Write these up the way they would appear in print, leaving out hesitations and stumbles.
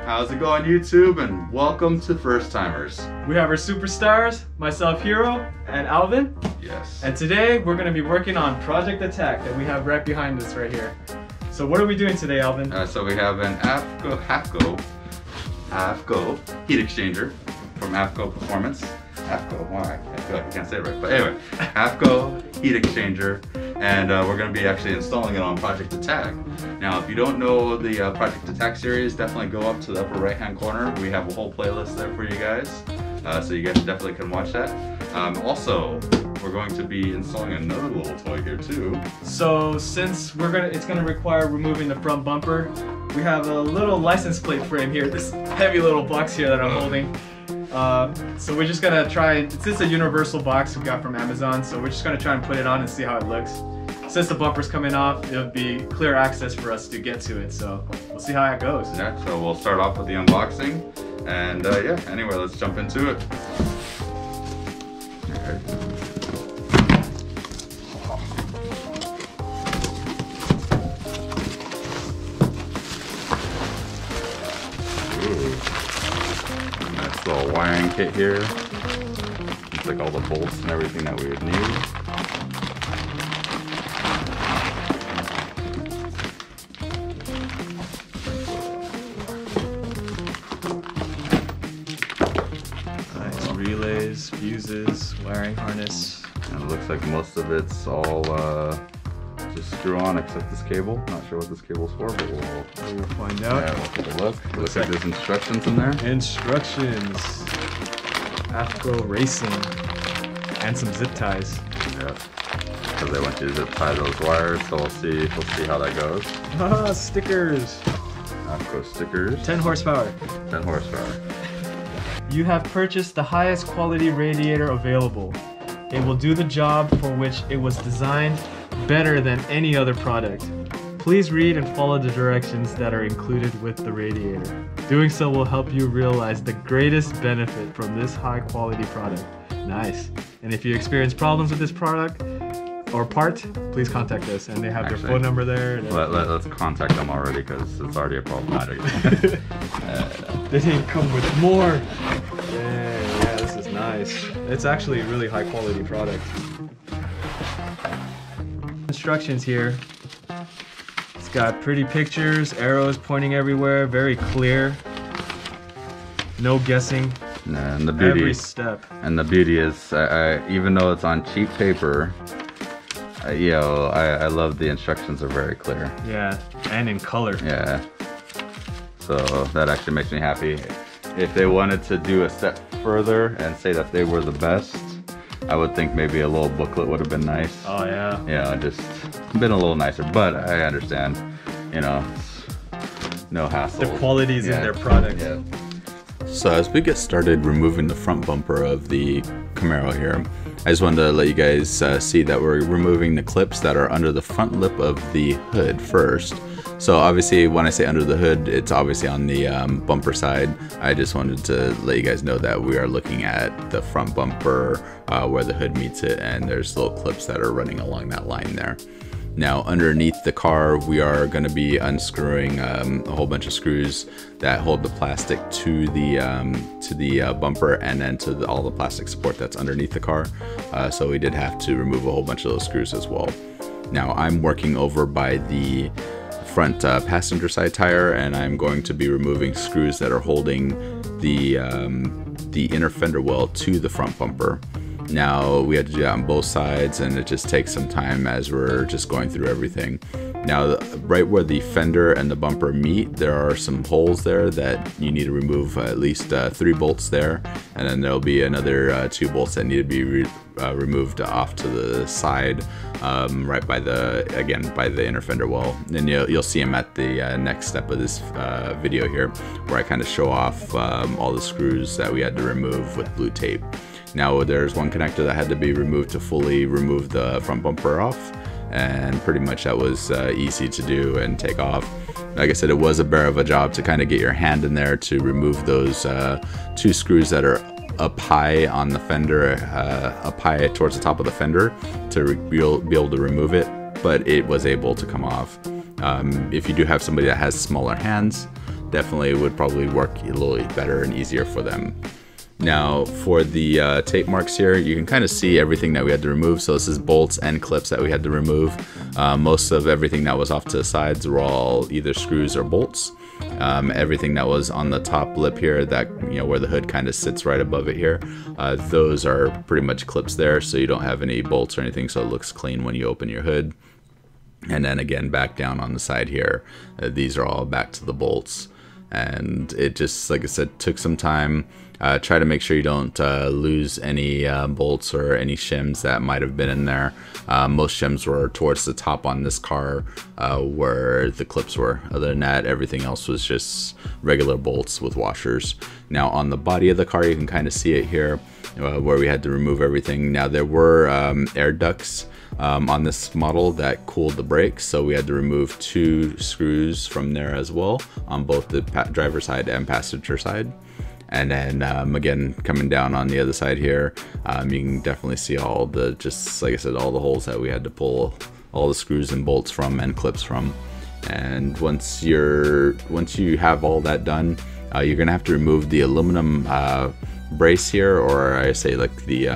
How's it going, YouTube? And welcome to First Timers. We have our superstars, myself, Hero, and Alvin. Yes. And today we're going to be working on Project Attack that we have right behind us right here. So what are we doing today, Alvin? So we have an AFCO Heat Exchanger from AFCO Performance. AFCO, well, I feel like I can't say it right, but anyway, AFCO Heat Exchanger, and we're going to be actually installing it on Project Attack. Now, if you don't know the Project Attack series, definitely go up to the upper right-hand corner. We have a whole playlist there for you guys, so you guys definitely can watch that. Also, we're going to be installing another little toy here too. So since it's gonna require removing the front bumper, we have a little license plate frame here. This heavy little box here that I'm holding. So we're just gonna try, it's just a universal box we got from Amazon, so we're just gonna try and put it on and see how it looks. Since the bumper's coming off, it'll be clear access for us to get to it, so we'll see how it goes. Yeah, so we'll start off with the unboxing, and yeah, anyway, let's jump into it. Okay. Nice little wiring kit here. Looks like all the bolts and everything that we would need. Nice relays, fuses, wiring harness. And it looks like most of it's all just screw on except this cable. Not sure what this cable's for, but We'll find out. yeah, we'll take a look. Looks like there's instructions in there. Instructions. AFCO Racing. And some zip ties. Yeah, because they want you to zip tie those wires, so we'll see how that goes. Ah, stickers. AFCO stickers. 10 horsepower. 10 horsepower. You have purchased the highest quality radiator available. It will do the job for which it was designed better than any other product. Please read and follow the directions that are included with the radiator. Doing so will help you realize the greatest benefit from this high quality product. Nice. And if you experience problems with this product or part, please contact us. And they have their phone number there. Let's contact them already because it's already a problematic. They didn't come with more. Yeah, this is nice. It's actually a really high quality product. Instructions here. It's got pretty pictures, arrows pointing everywhere, very clear. No guessing. And the beauty, every step. And the beauty is, even though it's on cheap paper, I love the instructions are very clear. Yeah, and in color. Yeah. So that actually makes me happy. If they wanted to do a step further and say that they were the best, I would think maybe a little booklet would have been nice. Oh yeah. Yeah, just been a little nicer, but I understand, no hassle. The quality's in their product. Yeah. So as we get started removing the front bumper of the Camaro here, I just wanted to let you guys see that we're removing the clips that are under the front lip of the hood first. So obviously when I say under the hood, it's obviously on the bumper side. I just wanted to let you guys know that we are looking at the front bumper where the hood meets it, and there's little clips that are running along that line there. Now underneath the car, we are going to be unscrewing a whole bunch of screws that hold the plastic to the bumper and then to all the plastic support that's underneath the car. So we did have to remove a whole bunch of those screws as well. Now I'm working over by the front passenger side tire, and I'm going to be removing screws that are holding the inner fender well to the front bumper. Now we had to do that on both sides, and it just takes some time as we're just going through everything. Now right where the fender and the bumper meet, there are some holes there that you need to remove at least 3 bolts there, and then there'll be another 2 bolts that need to be removed off to the side, right by the inner fender well. And you'll see them at the next step of this video here, where I kind of show off all the screws that we had to remove with blue tape. Now there's one connector that had to be removed to fully remove the front bumper off, and pretty much that was easy to do and take off. Like I said, it was a bear of a job to kind of get your hand in there to remove those 2 screws that are up high on the fender, up high towards the top of the fender, to be able to remove it, but it was able to come off. If you do have somebody that has smaller hands, definitely would probably work a little better and easier for them. Now for the tape marks here, you can kind of see everything that we had to remove. So this is bolts and clips that we had to remove. Most of everything that was off to the sides were all either screws or bolts. Everything that was on the top lip here, that, you know, where the hood kind of sits right above it here, those are pretty much clips there, so you don't have any bolts or anything, so it looks clean when you open your hood. And then again, back down on the side here, these are all back to the bolts. And it just, like I said, took some time. Try to make sure you don't lose any bolts or any shims that might have been in there. Most shims were towards the top on this car where the clips were. Other than that, everything else was just regular bolts with washers. Now on the body of the car, you can kind of see it here where we had to remove everything. Now there were air ducts on this model that cooled the brakes, so we had to remove 2 screws from there as well on both the driver's side and passenger side. And then again, coming down on the other side here, you can definitely see all the, just like I said, all the holes that we had to pull all the screws and bolts from and clips from. And once you have all that done, you're gonna have to remove the aluminum brace here, or I say like the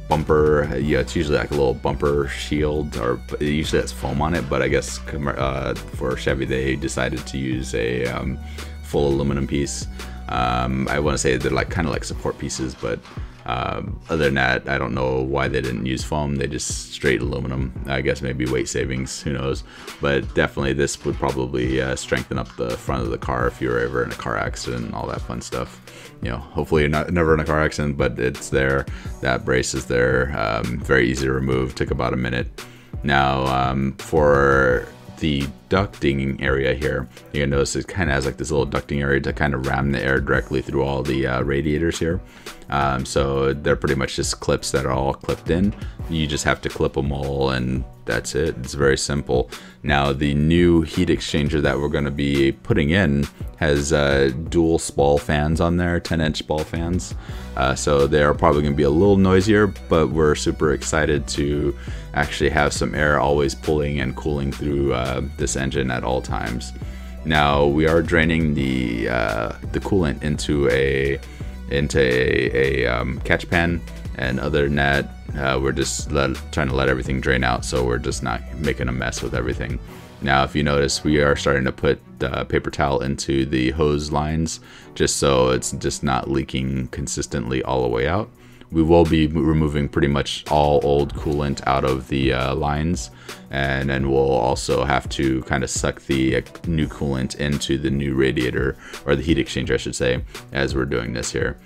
bumper. Yeah, it's usually like a little bumper shield, or it usually has foam on it, but I guess for Chevy they decided to use a full aluminum piece. I want to say they're like kind of like support pieces, but other than that, I don't know why they didn't use foam. They just straight aluminum. I guess maybe weight savings, who knows. But definitely this would probably strengthen up the front of the car if you were ever in a car accident and all that fun stuff. You know, hopefully you're never in a car accident, but it's there. That brace is there. Very easy to remove. Took about a minute. Now for the ducting area here, you can notice it kind of has like this little ducting area to kind of ram the air directly through all the radiators here. So they're pretty much just clips that are all clipped in. You just have to clip them all and that's it. It's very simple. Now the new heat exchanger that we're going to be putting in has dual spall fans on there, 10-inch ball fans. So they're probably going to be a little noisier, but we're super excited to actually have some air always pulling and cooling through this engine at all times. Now we are draining the coolant into a catch pan, and other than that, we're just trying to let everything drain out, so we're just not making a mess with everything. Now if you notice, we are starting to put paper towel into the hose lines just so it's just not leaking consistently all the way out. We will be removing pretty much all old coolant out of the lines, and then we'll also have to kind of suck the new coolant into the new radiator, or the heat exchanger I should say, as we're doing this here.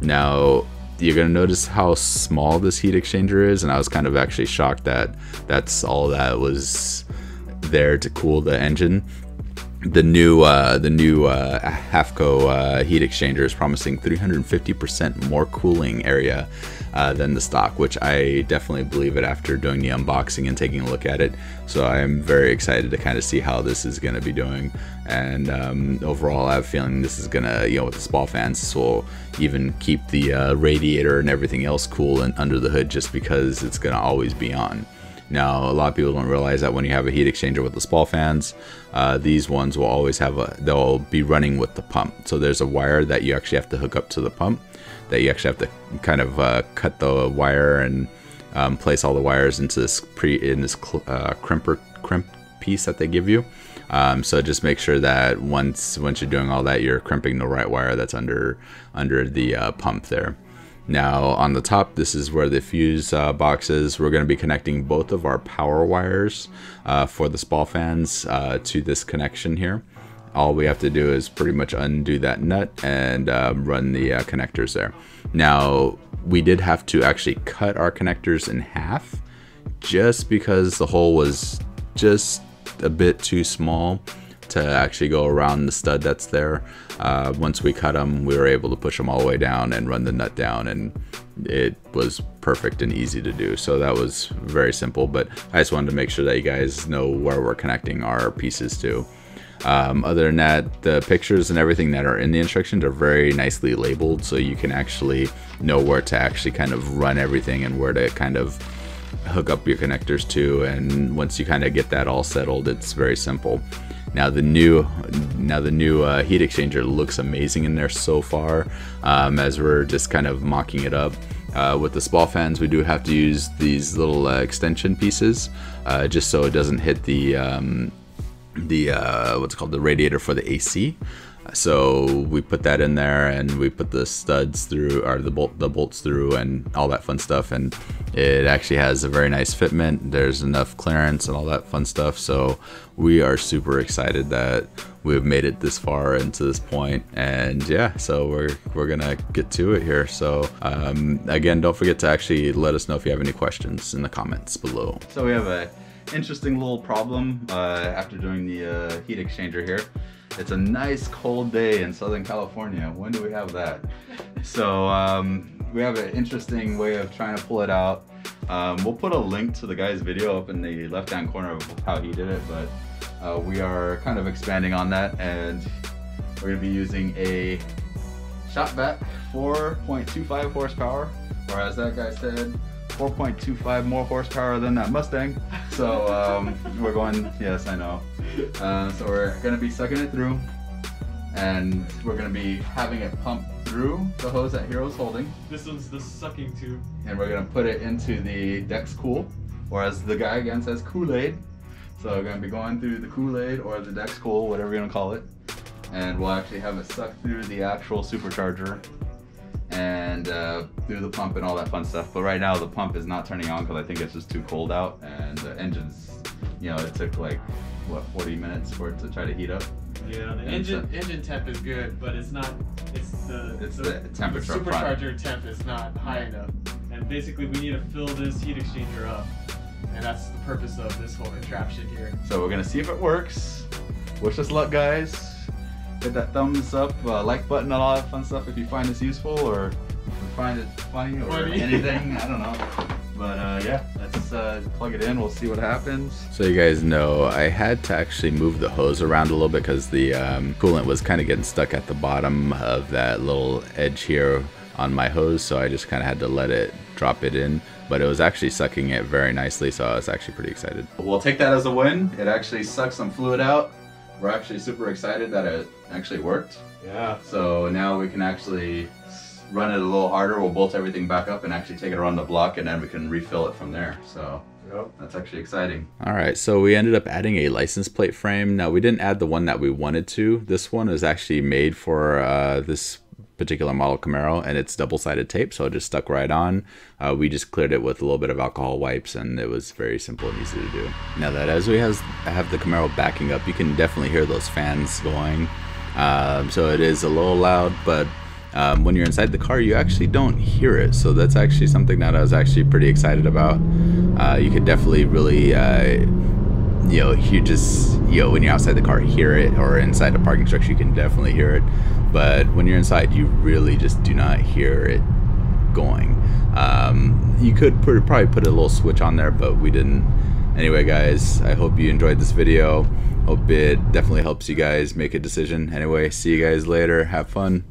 Now you're going to notice how small this heat exchanger is, and I was kind of actually shocked that that's all that was there to cool the engine. The new AFCO heat exchanger is promising 350% more cooling area than the stock, which I definitely believe it after doing the unboxing and taking a look at it. So I am very excited to kind of see how this is going to be doing. And overall, I have a feeling this is going to, you know, with the spall fans, this will even keep the radiator and everything else cool and under the hood, just because it's going to always be on. Now, a lot of people don't realize that when you have a heat exchanger with the spall fans, these ones will always have they'll be running with the pump. So there's a wire that you actually have to hook up to the pump, that you actually have to kind of cut the wire and place all the wires into this crimp piece that they give you. So just make sure that once you're doing all that, you're crimping the right wire that's under the pump there. Now on the top, this is where the fuse box is. We're going to be connecting both of our power wires for the spall fans to this connection here. All we have to do is pretty much undo that nut and run the connectors there. Now we did have to actually cut our connectors in half, just because the hole was just a bit too small to actually go around the stud that's there. Once we cut them, we were able to push them all the way down and run the nut down, and it was perfect and easy to do. So that was very simple, but I just wanted to make sure that you guys know where we're connecting our pieces to. Other than that, the pictures and everything that are in the instructions are very nicely labeled, so you can actually know where to actually kind of run everything and where to kind of hook up your connectors to. And once you kind of get that all settled, it's very simple. Now the new heat exchanger looks amazing in there so far, as we're just kind of mocking it up. With the spall fans, we do have to use these little extension pieces, just so it doesn't hit the what's called the radiator for the AC. So we put that in there, and we put the studs through, or the bolts through, and all that fun stuff. And it actually has a very nice fitment. There's enough clearance and all that fun stuff. So we are super excited that we've made it this far and to this point. And yeah, so we're gonna get to it here. So again, don't forget to actually let us know if you have any questions in the comments below. So we have a interesting little problem after doing the heat exchanger here. It's a nice cold day in Southern California. When do we have that? So we have an interesting way of trying to pull it out. We'll put a link to the guy's video up in the left-hand corner of how he did it, but we are kind of expanding on that, and we're gonna be using a Shopvac 4.25 horsepower, or as that guy said, 4.25 more horsepower than that Mustang. So we're going, yes, I know. So we're gonna be sucking it through, and we're gonna be having it pump through the hose that Hero's holding. This one's the sucking tube. And we're gonna put it into the Dex Cool, or as the guy again says, Kool-Aid. So we're gonna be going through the Kool-Aid or the Dex Cool, whatever you're gonna call it. And we'll actually have it suck through the actual supercharger and through the pump and all that fun stuff. But right now the pump is not turning on because I think it's just too cold out, and the engine's, you know, it took like, what, 40 minutes for it to try to heat up. Yeah, the engine temp is good, but it's not, it's the temperature. The supercharger temp is not high enough. And basically we need to fill this heat exchanger up. And that's the purpose of this whole contraption here. So we're gonna see if it works. Wish us luck, guys. Hit that thumbs up, like button, and all that fun stuff if you find this useful, or if you find it funny or anything, I don't know. But yeah, let's plug it in, we'll see what happens. So you guys know, I had to actually move the hose around a little bit because the coolant was kind of getting stuck at the bottom of that little edge here on my hose, so I just kind of had to let it drop it in. But it was actually sucking it very nicely, so I was actually pretty excited. We'll take that as a win. It actually sucked some fluid out. We're actually super excited that it actually worked. Yeah. So now we can actually run it a little harder. We'll bolt everything back up and actually take it around the block, and then we can refill it from there. So yep, that's actually exciting. All right, so we ended up adding a license plate frame. Now we didn't add the one that we wanted to. This one is actually made for this particular model Camaro, and it's double-sided tape, so it just stuck right on. We just cleared it with a little bit of alcohol wipes, and it was very simple and easy to do. Now that as we have the Camaro backing up, you can definitely hear those fans going. So it is a little loud, but when you're inside the car, you actually don't hear it. So that's actually something that I was actually pretty excited about. You could definitely really you know, you just, you know, when you're outside the car, hear it, or inside a parking structure, you can definitely hear it. But when you're inside, you really just do not hear it going. You could probably put a little switch on there, but we didn't. Anyway, guys, I hope you enjoyed this video. Hope it definitely helps you guys make a decision. Anyway, see you guys later. Have fun.